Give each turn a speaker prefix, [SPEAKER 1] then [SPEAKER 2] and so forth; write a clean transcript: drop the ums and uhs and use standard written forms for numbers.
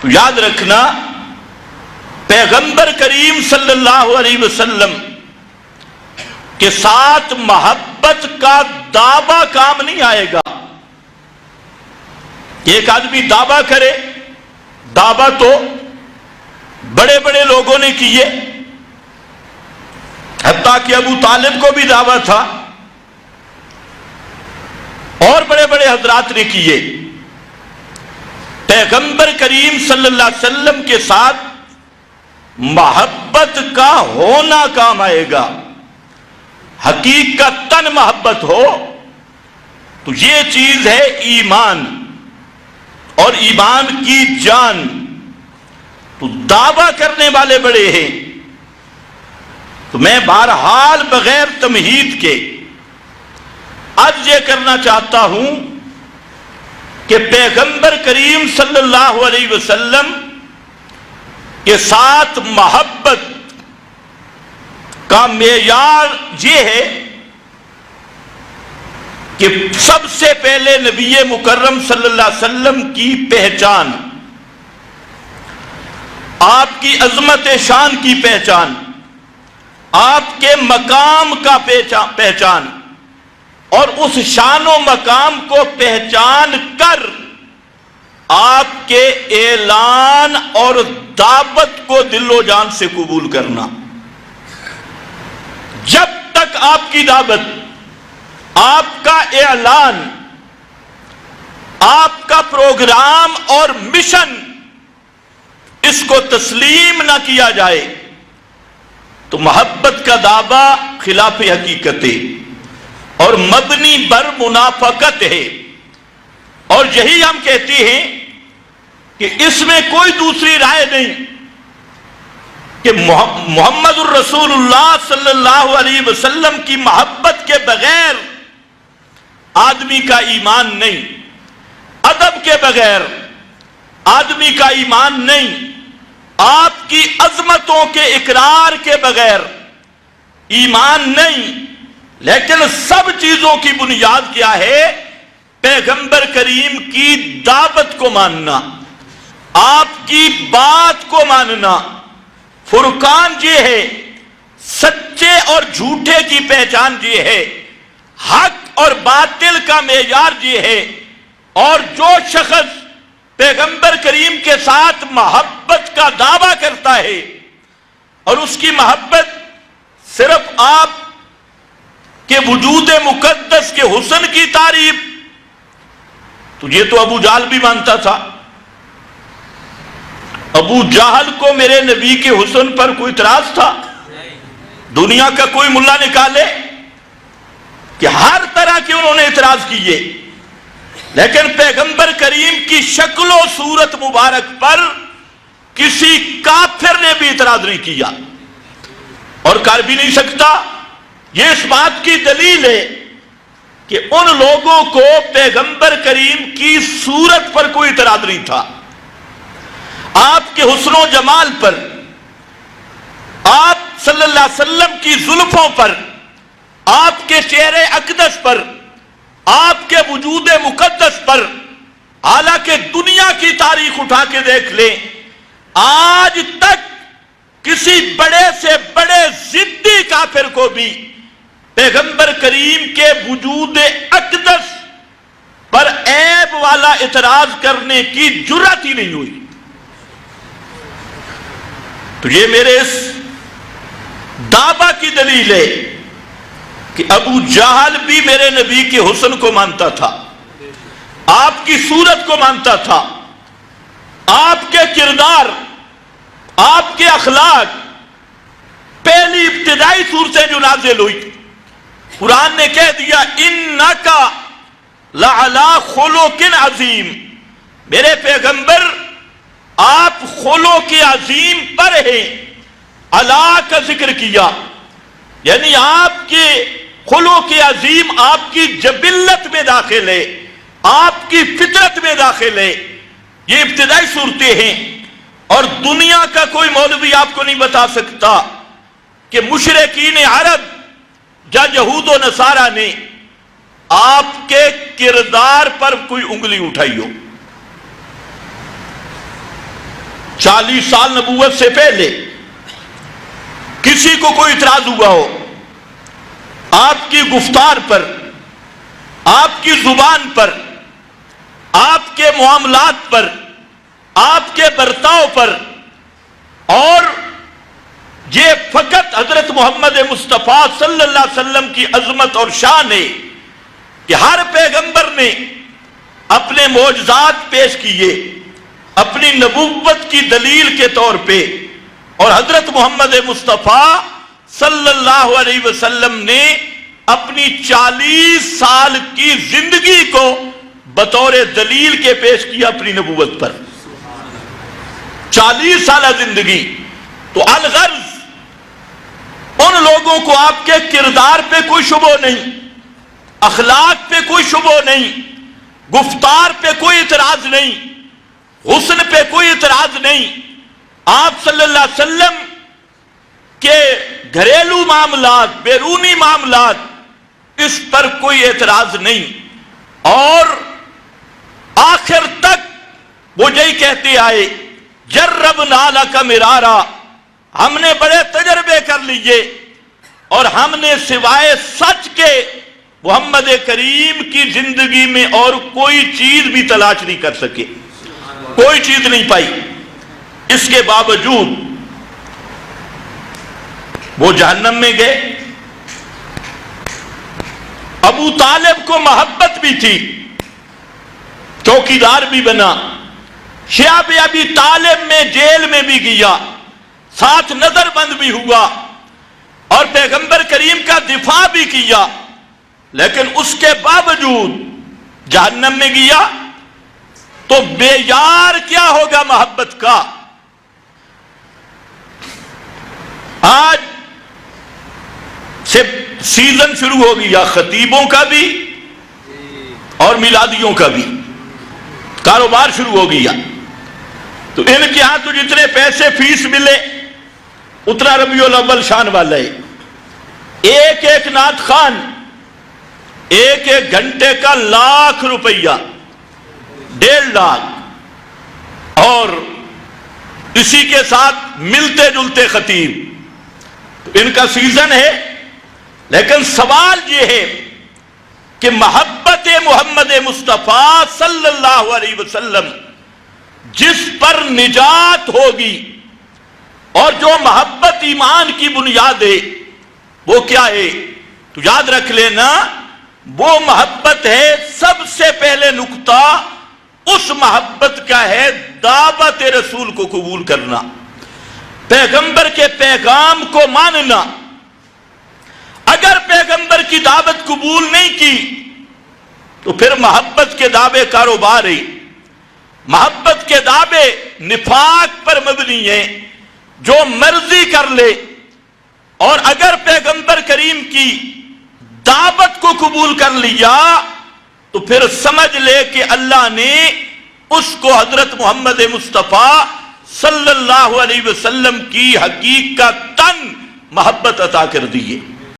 [SPEAKER 1] تو یاد رکھنا پیغمبر کریم صلی اللہ علیہ وسلم کے ساتھ محبت کا دعویٰ کام نہیں آئے گا۔ ایک آدمی دعویٰ کرے، دعویٰ تو بڑے بڑے لوگوں نے کیے، حتیٰ کہ ابو طالب کو بھی دعویٰ تھا اور بڑے بڑے حضرات نے کیے۔ پیغمبر کریم صلی اللہ علیہ وسلم کے ساتھ محبت کا ہونا کام آئے گا۔ حقیقتاً محبت ہو تو یہ چیز ہے ایمان، اور ایمان کی جان۔ تو دعویٰ کرنے والے بڑے ہیں، تو میں بہرحال بغیر تمہید کے آج یہ کرنا چاہتا ہوں کہ پیغمبر کریم صلی اللہ علیہ وسلم کے ساتھ محبت کا معیار یہ ہے کہ سب سے پہلے نبی مکرم صلی اللہ علیہ وسلم کی پہچان، آپ کی عظمت شان کی پہچان، آپ کے مقام کا پہچان، اور اس شان و مقام کو پہچان کر آپ کے اعلان اور دعوت کو دل و جان سے قبول کرنا۔ جب تک آپ کی دعوت، آپ کا اعلان، آپ کا پروگرام اور مشن اس کو تسلیم نہ کیا جائے تو محبت کا دعویٰ خلاف حقیقت ہے اور مبنی بر منافقت ہے۔ اور یہی ہم کہتے ہیں کہ اس میں کوئی دوسری رائے نہیں کہ محمد الرسول اللہ صلی اللہ علیہ وسلم کی محبت کے بغیر آدمی کا ایمان نہیں، ادب کے بغیر آدمی کا ایمان نہیں، آپ کی عظمتوں کے اقرار کے بغیر ایمان نہیں۔ لیکن سب چیزوں کی بنیاد کیا ہے؟ پیغمبر کریم کی دعوت کو ماننا، آپ کی بات کو ماننا۔ فرقان یہ ہے، سچے اور جھوٹے کی پہچان یہ ہے، حق اور باطل کا معیار یہ ہے۔ اور جو شخص پیغمبر کریم کے ساتھ محبت کا دعویٰ کرتا ہے اور اس کی محبت صرف آپ کہ وجود مقدس کے حسن کی تعریف، تو یہ تو ابو جہل بھی مانتا تھا۔ ابو جہل کو میرے نبی کے حسن پر کوئی اعتراض تھا؟ دنیا کا کوئی ملا نکالے کہ ہر طرح کے انہوں نے اعتراض کیے، لیکن پیغمبر کریم کی شکل و صورت مبارک پر کسی کافر نے بھی اعتراض نہیں کیا اور کر بھی نہیں سکتا۔ یہ اس بات کی دلیل ہے کہ ان لوگوں کو پیغمبر کریم کی صورت پر کوئی اعتراض نہیں تھا، آپ کے حسن و جمال پر، آپ صلی اللہ علیہ وسلم کی زلفوں پر، آپ کے چہرے اقدس پر، آپ کے وجود مقدس پر۔ حالانکہ دنیا کی تاریخ اٹھا کے دیکھ لیں، آج تک کسی بڑے سے بڑے ضدی کافر کو بھی پیغمبر کریم کے وجود اقدس پر عیب والا اعتراض کرنے کی جرات ہی نہیں ہوئی۔ تو یہ میرے اس دعویٰ کی دلیل ہے کہ ابو جہل بھی میرے نبی کے حسن کو مانتا تھا، آپ کی صورت کو مانتا تھا، آپ کے کردار، آپ کے اخلاق۔ پہلی ابتدائی صورتیں جو نازل ہوئی، قرآن نے کہہ دیا اِنَّكَ لَعَلَىٰ خُلُقٍ عَظِيمٍ، میرے پیغمبر آپ خلق عظیم پر ہیں۔ علا کا ذکر کیا، یعنی آپ کے خلق عظیم آپ کی جبلت میں داخل ہے، آپ کی فطرت میں داخل ہے۔ یہ ابتدائی صورتیں ہیں، اور دنیا کا کوئی مولوی آپ کو نہیں بتا سکتا کہ مشرکین عرب یا یہود و نصارہ نے آپ کے کردار پر کوئی انگلی اٹھائی ہو۔ 40 سال نبوت سے پہلے کسی کو کوئی اعتراض ہوا ہو آپ کی گفتار پر، آپ کی زبان پر، آپ کے معاملات پر، آپ کے برتاؤ پر، اور یہ فقط حضرت محمد مصطفیٰ صلی اللہ علیہ وسلم کی عظمت اور شان ہے کہ ہر پیغمبر نے اپنے معجزات پیش کیے اپنی نبوت کی دلیل کے طور پہ، اور حضرت محمد مصطفیٰ صلی اللہ علیہ وسلم نے اپنی 40 سال کی زندگی کو بطور دلیل کے پیش کیا اپنی نبوت پر۔ 40 سالہ زندگی تو الغرض ان لوگوں کو آپ کے کردار پہ کوئی شبہ نہیں، اخلاق پہ کوئی شبہ نہیں، گفتار پہ کوئی اعتراض نہیں، حسن پہ کوئی اعتراض نہیں، آپ صلی اللہ علیہ وسلم کے گھریلو معاملات، بیرونی معاملات، اس پر کوئی اعتراض نہیں، اور آخر تک وہ یہی کہتے آئے جربنا لک مرارا، ہم نے بڑے تجربے کر لیے اور ہم نے سوائے سچ کے محمد کریم کی زندگی میں اور کوئی چیز بھی تلاش نہیں کر سکے، کوئی چیز نہیں پائی۔ اس کے باوجود وہ جہنم میں گئے۔ ابو طالب کو محبت بھی تھی، چوکیدار بھی بنا، شیاب ابی طالب میں جیل میں بھی گیا، ساتھ نظر بند بھی ہوا اور پیغمبر کریم کا دفاع بھی کیا، لیکن اس کے باوجود جہنم میں گیا تو معیار کیا ہوگا محبت کا؟ آج سے سیزن شروع ہو گیا خطیبوں کا بھی اور میلادیوں کا بھی، کاروبار شروع ہو گیا، تو ان کے ہاں تو جتنے پیسے فیس ملے اتنا ربیع الاول شان والا ہے۔ ایک ایک نعت خان ایک ایک گھنٹے کا ₹1,00,000، 1.5 لاکھ، اور اسی کے ساتھ ملتے جلتے خطیب، تو ان کا سیزن ہے۔ لیکن سوال یہ ہے کہ محبت محمد مصطفیٰ صلی اللہ علیہ وسلم جس پر نجات ہوگی، اور جو محبت ایمان کی بنیاد ہے، وہ کیا ہے؟ تو یاد رکھ لینا، وہ محبت ہے، سب سے پہلے نقطہ اس محبت کا ہے دعوت رسول کو قبول کرنا، پیغمبر کے پیغام کو ماننا۔ اگر پیغمبر کی دعوت قبول نہیں کی تو پھر محبت کے دعوے کاروبار ہے، محبت کے دعوے نفاق پر مبنی ہیں، جو مرضی کر لے۔ اور اگر پیغمبر کریم کی دعوت کو قبول کر لیا تو پھر سمجھ لے کہ اللہ نے اس کو حضرت محمد مصطفیٰ صلی اللہ علیہ وسلم کی حقیقتاً محبت عطا کر دی ہے۔